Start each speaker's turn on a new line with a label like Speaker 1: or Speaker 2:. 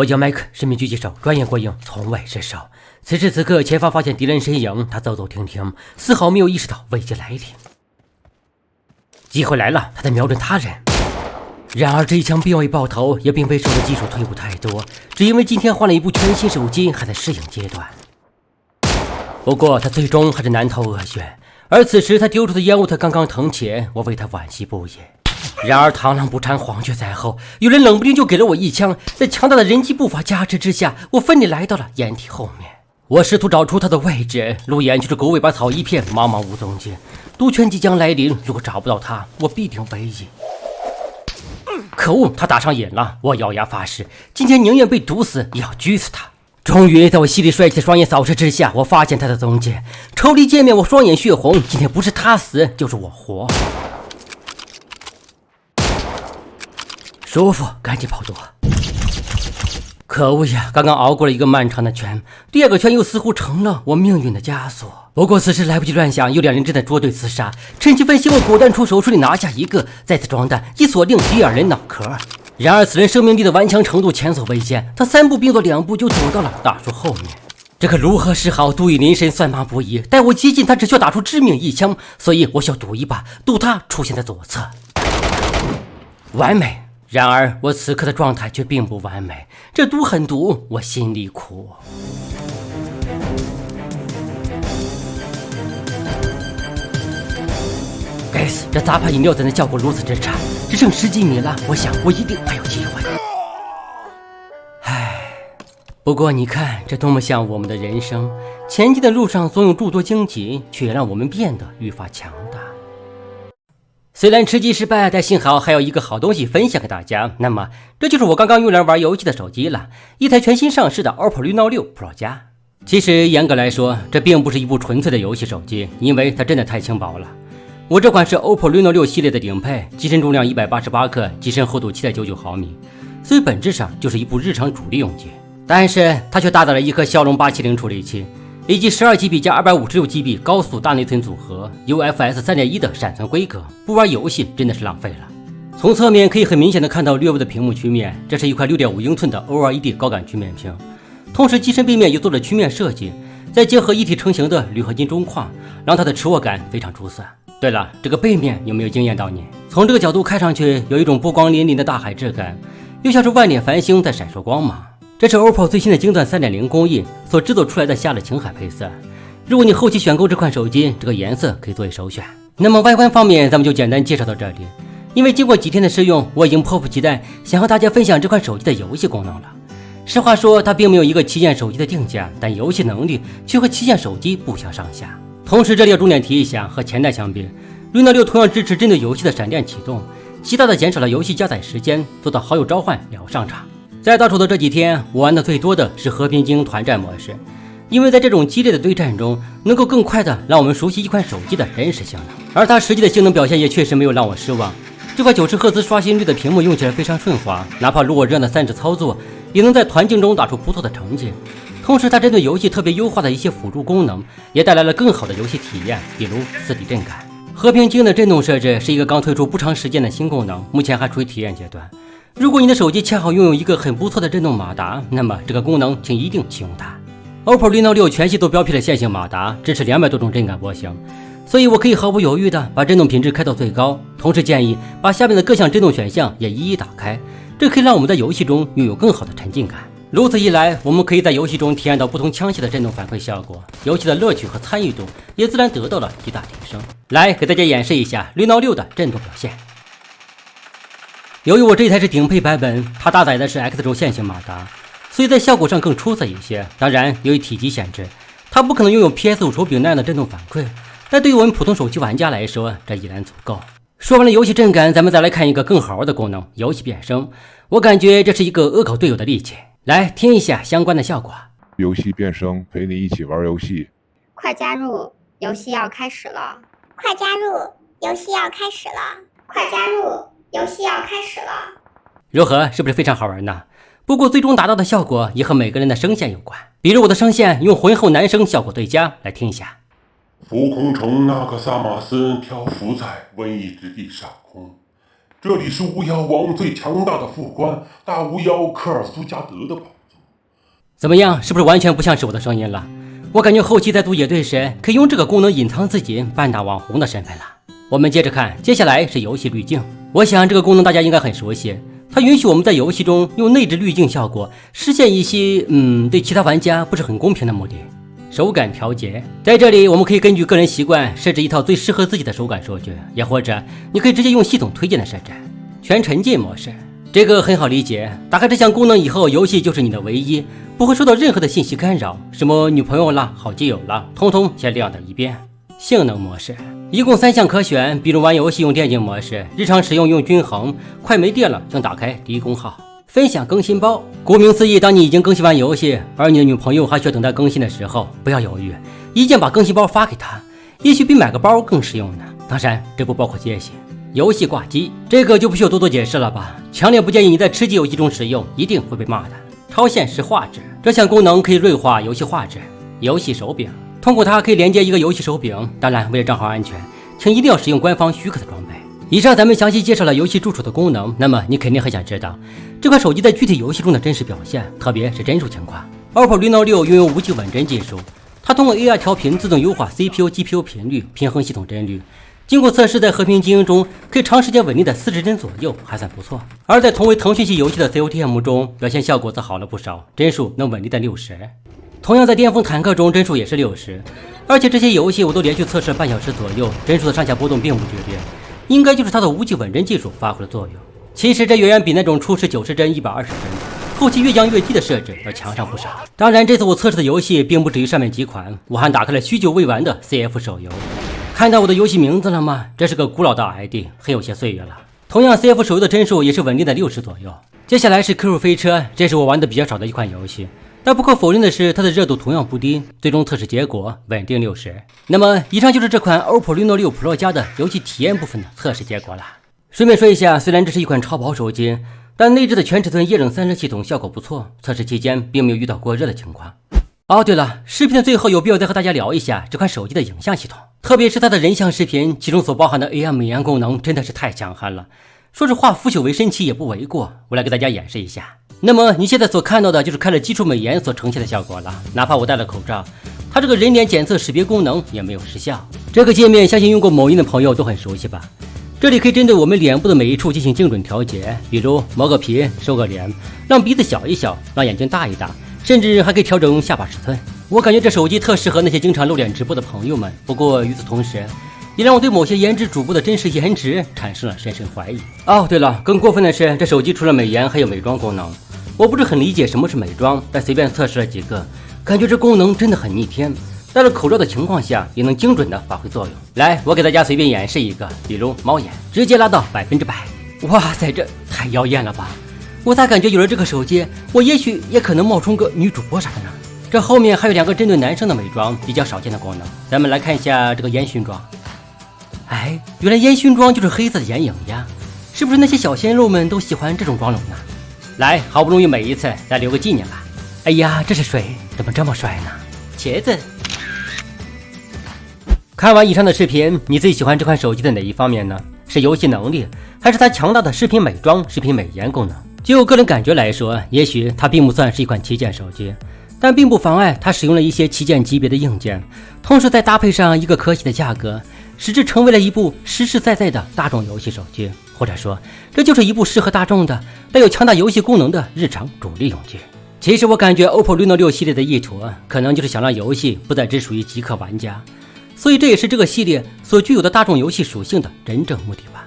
Speaker 1: 我叫麦克，是名狙击手，专业过硬，从未失手。此时此刻，前方发现敌人身影，他走走停停，丝毫没有意识到危机来临。机会来了，他在瞄准他人。然而这一枪并未爆头，也并非是我的技术退步太多，只因为今天换了一部全新手机，还在适应阶段。不过他最终还是难逃恶选，而此时他丢出的烟雾才刚刚腾起，我为他惋惜不已。然而螳螂捕蝉，黄雀在后，有人冷不丁就给了我一枪，在强大的人机步伐加持之下，我奋力来到了掩体后面。我试图找出他的位置，路眼就是狗尾巴草一片，茫茫无踪迹。毒拳即将来临，如果找不到他，我必定危矣。可恶，他打上瘾了！我咬牙发誓，今天宁愿被毒死，也要狙死他。终于在我犀利帅气的双眼扫视之下，我发现他的踪迹。抽离界面，我双眼血红，今天不是他死，就是我活。舒服，赶紧跑躲！可恶呀，刚刚熬过了一个漫长的圈，第二个圈又似乎成了我命运的枷锁。不过此时来不及乱想，有两人正在捉对厮杀，趁机分析，我果断出手，顺利拿下一个，再次装弹，一锁定第二人脑壳。然而此人生命力的顽强程度前所未见，他三步并作两步就走到了大树后面。这可如何是好？杜宇临身，算马不已。待我接近他，只需要打出致命一枪，所以我想赌一把，赌他出现在左侧。完美。然而我此刻的状态却并不完美，这毒很毒，我心里苦。该死，这杂牌饮料怎能效果如此之差？只剩10几米了，我想我一定还有机会。唉，不过你看，这多么像我们的人生，前进的路上总有诸多荆棘，却也让我们变得愈发强大。虽然吃鸡失败，但幸好还有一个好东西分享给大家。那么，这就是我刚刚用来玩游戏的手机了，一台全新上市的 OPPO Reno 6 Pro 加。其实严格来说，这并不是一部纯粹的游戏手机，因为它真的太轻薄了。我这款是 OPPO Reno 6系列的顶配，机身重量188克，机身厚度7.99毫米，所以本质上就是一部日常主力用机。但是它却搭载了一颗骁龙870处理器，以及12GB 加256GB 高速大内存组合 UFS 3.1 的闪存规格，不玩游戏真的是浪费了。从侧面可以很明显的看到略微的屏幕曲面，这是一块6.5英寸的 OLED 高感曲面屏，同时机身背面也做了曲面设计，再结合一体成型的铝合金中框，让它的持握感非常出色。对了，这个背面有没有惊艳到你？从这个角度看上去，有一种波光粼粼的大海质感，又像是万点繁星在闪烁光芒。这是 OPPO 最新的精钻 3.0 工艺所制作出来的夏日晴海配色。如果你后期选购这款手机，这个颜色可以作为首选。那么外观方面，咱们就简单介绍到这里。因为经过几天的试用，我已经迫不及待想和大家分享这款手机的游戏功能了。实话说，它并没有一个旗舰手机的定价，但游戏能力却和旗舰手机不相上下。同时这里要重点提一下，和前代相比， Reno 6同样支持针对游戏的闪电启动，极大的减少了游戏加载时间，做到好友召唤秒上场。在倒数的这几天，我玩的最多的是和平精英团战模式，因为在这种激烈的对战中，能够更快的让我们熟悉一款手机的真实性能，而它实际的性能表现也确实没有让我失望。这块90赫兹刷新率的屏幕用起来非常顺滑，哪怕如果这样的3指操作，也能在团竞中打出不错的成绩。同时，它针对游戏特别优化的一些辅助功能，也带来了更好的游戏体验，比如4D 震感。和平精英的震动设置是一个刚推出不长时间的新功能，目前还处于体验阶段。如果你的手机恰好拥有一个很不错的震动马达，那么这个功能请一定启用它。OPPO Reno 6全系都标配了线性马达，支持200多种震感波形，所以我可以毫不犹豫地把震动品质开到最高。同时建议把下面的各项震动选项也一一打开，这可以让我们在游戏中拥有更好的沉浸感。如此一来，我们可以在游戏中体验到不同枪械的震动反馈效果，游戏的乐趣和参与度也自然得到了极大提升。来给大家演示一下 Reno 6的震动表现。由于我这一台是顶配版本，它搭载的是 X 轴线性马达，所以在效果上更出色一些。当然，由于体积限制，它不可能拥有 PS5 手柄那样的震动反馈，但对于我们普通手机玩家来说，这依然足够。说完了游戏震感，咱们再来看一个更好玩的功能——游戏变声。我感觉这是一个恶搞队友的利器。来听一下相关的效果。
Speaker 2: 游戏变声，陪你一起玩游戏。
Speaker 3: 快加入，游戏要开始了！快加入，游戏要开始了！快加入，游戏要开始了！
Speaker 1: 如何？是不是非常好玩呢？不过最终达到的效果也和每个人的声线有关。比如我的声线用浑厚男声效果最佳，来听一下。
Speaker 4: 浮空城那克萨马斯漂浮在瘟疫之地上空，这里是巫妖王最强大的副官大巫妖科尔苏加德的宝座。
Speaker 1: 怎么样，是不是完全不像是我的声音了？我感觉后期在组野队时可以用这个功能隐藏自己半大网红的身份了。我们接着看，接下来是游戏滤镜。我想这个功能大家应该很熟悉，它允许我们在游戏中用内置滤镜效果实现一些对其他玩家不是很公平的目的。手感调节，在这里我们可以根据个人习惯设置一套最适合自己的手感数据，也或者你可以直接用系统推荐的设置。全沉浸模式，这个很好理解，打开这项功能以后，游戏就是你的唯一，不会受到任何的信息干扰，什么女朋友啦、好基友啦，通通先亮到一边。性能模式一共3项可选，比如玩游戏用电竞模式，日常使用用均衡，快没电了请打开低功耗。分享更新包，顾名思义，当你已经更新完游戏，而你的女朋友还需要等待更新的时候，不要犹豫，一键把更新包发给她，也许比买个包更实用呢。当然，这不包括接戏。游戏挂机，这个就不需要多解释了吧？强烈不建议你在吃鸡游戏中使用，一定会被骂的。超现实画质，这项功能可以锐化游戏画质。游戏手柄，通过它可以连接一个游戏手柄，当然为了账号安全，请一定要使用官方许可的装备。以上咱们详细介绍了游戏助手的功能，那么你肯定很想知道这款手机在具体游戏中的真实表现，特别是帧数情况。OPPO Reno 6拥有无极稳帧技术，它通过 AI 调频自动优化 CPU、GPU 频率，平衡系统帧率。经过测试，在和平精英中可以长时间稳定在40帧左右，还算不错。而在同为腾讯系游戏的 COTM 中，表现效果则好了不少，帧数能稳定在60。同样在巅峰坦克中，帧数也是60。而且这些游戏我都连续测试了半小时左右，帧数的上下波动并不剧烈。应该就是它的无极稳帧技术发挥了作用。其实这远远比那种初始90帧、120帧，后期越降越低的设置要强上不少。当然，这次我测试的游戏并不止于上面几款，我还打开了许久未完的 CF 手游。看到我的游戏名字了吗？这是个古老的 ID， 很有些岁月了。同样 CF 手游的帧数也是稳定在60左右。接下来是 Q 飞车，这是我玩的比较少的一款游戏。但不可否认的是，它的热度同样不低，最终测试结果稳定60。那么，以上就是这款 OPPO Reno 6 Pro 加的游戏体验部分的测试结果了。顺便说一下，虽然这是一款超薄手机，但内置的全尺寸液冷散热系统效果不错，测试期间并没有遇到过热的情况。哦，对了，视频的最后有必要再和大家聊一下这款手机的影像系统，特别是它的人像视频，其中所包含的 AI 美颜功能真的是太强悍了。说是化腐朽为神奇也不为过，我来给大家演示一下。那么你现在所看到的就是开了基础美颜所呈现的效果了，哪怕我戴了口罩，它这个人脸检测识别功能也没有失效。这个界面相信用过某音的朋友都很熟悉吧？这里可以针对我们脸部的每一处进行精准调节，比如磨个皮、收个脸，让鼻子小一小，让眼睛大一大，甚至还可以调整下巴尺寸。我感觉这手机特适合那些经常露脸直播的朋友们。不过与此同时，也让我对某些颜值主播的真实颜值产生了深深怀疑。哦，对了，更过分的是，这手机除了美颜还有美妆功能。我不是很理解什么是美妆，但随便测试了几个，感觉这功能真的很逆天。戴了口罩的情况下，也能精准的发挥作用。来，我给大家随便演示一个，比如猫眼，直接拉到100%。哇塞，这太妖艳了吧！我咋感觉有了这个手机，我也许也可能冒充个女主播啥的呢？这后面还有2个针对男生的美妆，比较少见的功能。咱们来看一下这个烟熏妆。哎，原来烟熏妆就是黑色的眼影呀，是不是那些小鲜肉们都喜欢这种妆容呢？来，好不容易美一次，再留个纪念吧。哎呀，这是谁？怎么这么帅呢？茄子。看完以上的视频，你最喜欢这款手机的哪一方面呢？是游戏能力，还是它强大的视频美妆、视频美颜功能？就我个人感觉来说，也许它并不算是一款旗舰手机，但并不妨碍它使用了一些旗舰级别的硬件，同时再搭配上一个可喜的价格，使之成为了一部实实在在的大众游戏手机，或者说，这就是一部适合大众的、带有强大游戏功能的日常主力用机。其实我感觉 OPPO Reno 6系列的意图，可能就是想让游戏不再只属于极客玩家，所以这也是这个系列所具有的大众游戏属性的真正目的吧。